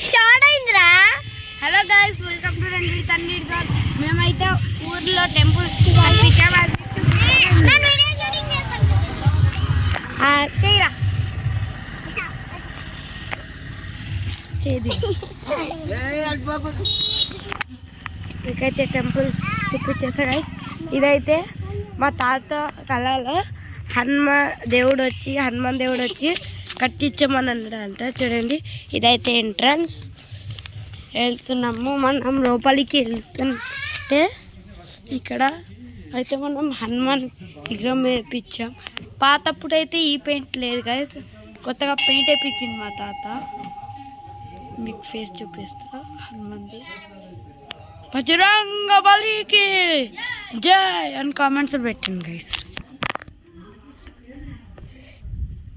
Short అయిందిరా. Hello guys, welcome to రండి తన్నీర్ గారు. మేమైతే ఊర్లో టెంపుల్ మీకైతే టెంపుల్ చూపించేసా గైస్. ఇదైతే మా తాత కళలో హనుమాన్ దేవుడు వచ్చి కట్టించమని అన్నాడంట. చూడండి, ఇదైతే ఎంట్రన్స్. వెళ్తున్నాము మనం లోపలికి. వెళ్తుంటే ఇక్కడ అయితే మనం హనుమాన్ విగ్రహం వేయించాం. పాతప్పుడు అయితే ఈ పెయింట్ లేదు గైస్, కొత్తగా పెయింట్ వేయించింది మా తాత. మీకు ఫేస్ చూపిస్తా హనుమాన్ది. బజరంగ బలికి జై అని కామెంట్స్ పెట్టండి గైస్.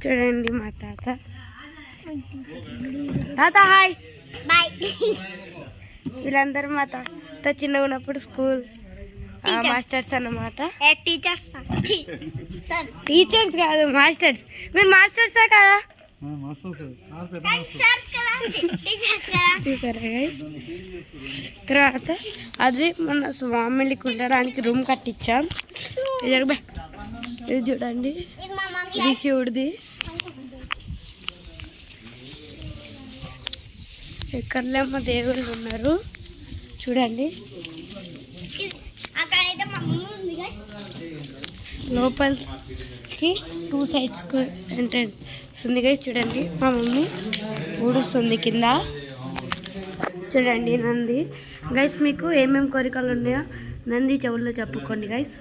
చూడండి మా తాత. తాత హాయ్ బాయ్. వీళ్ళందరూ మా తాత చిన్నగా ఉన్నప్పుడు స్కూల్ మాస్టర్స్ అన్నమాట. టీచర్స్ కాదు, మాస్టర్స్. మీరు మాస్టర్సా కదా? తర్వాత అది మన స్వామికి ఉండడానికి రూమ్ కట్టించాం. ఇది చూడండి, ఇది శివుడిది. ఎక్కడలేమో దేవుళ్ళు ఉన్నారు చూడండి. లోపలికి 2 sides ఎంట్రన్స్ ఉంది గైస్. చూడండి, మా మమ్మీ ఊడుస్తుంది కింద. చూడండి నంది గైస్. మీకు ఏమేమి కోరికలు ఉన్నాయో నంది చెవుల్లో చెప్పుకోండి గైస్.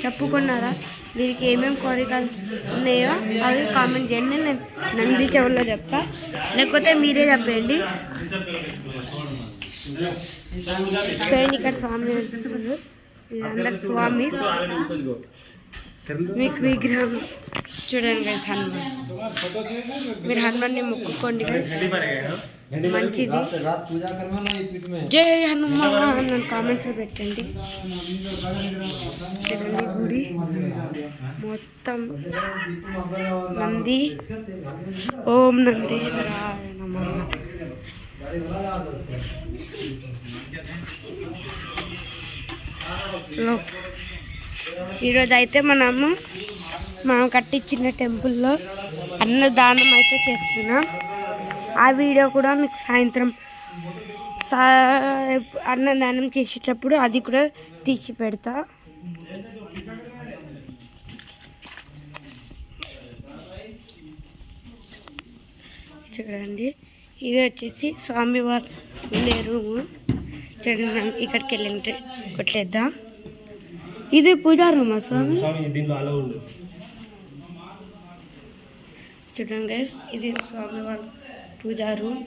చెప్పుకున్నారా? వీరికి ఏమేమి కోరికలు ఉన్నాయో అవి కామెంట్ చేయండి. నేను నంది చెవుల్లో చెప్తా, లేకపోతే మీరే చెప్పండి. చూడండి, ఇక్కడ స్వామి వెళ్తున్నారు. వీళ్ళందరూ స్వామి. మీకు విగ్రహం చూడండి గైస్, హనుమాన్. మీరు హనుమాన్ని మొక్కుకోండి గైస్, మంచిది. జై హనుమాన్ అని కామెంట్స్ పెట్టండి. చూడండి, గుడి మొత్తం నంది. ఓం నందీశ్వరాయ నమః. ఈరోజు అయితే మనం కట్టించిన టెంపుల్లో అన్నదానం అయితే చేస్తున్నాం. ఆ వీడియో కూడా మీకు సాయంత్రం అన్నదానం చేసేటప్పుడు అది కూడా తీసి పెడతా. చూడండి, ఇది వచ్చేసి స్వామి వారు ఉండే రూము. చూడండి, ఇక్కడికి వెళ్ళి కొట్లేద్దాం. ఇది పూజా రూమా స్వామి? చూడండి గైస్, ఇది స్వామి వారి పూజా రూమ్.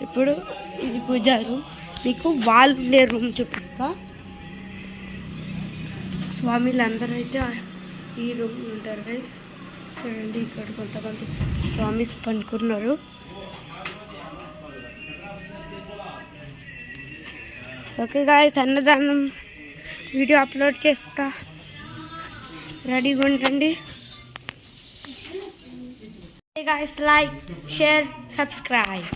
ఇప్పుడు ఇది పూజా రూమ్. మీకు వాల్ ఉండే రూమ్ చూపిస్తా. స్వామిలు అందరూ అయితే ఈ రూమ్ ఉంటారు గైస్. చూడండి, ఇక్కడ కొంతమంది స్వామిస్ పనుకున్నారు. ఓకే గాయస్, అన్నదానం వీడియో అప్లోడ్ చేస్తా, రెడీగా ఉండండి. Guys, like, share, subscribe.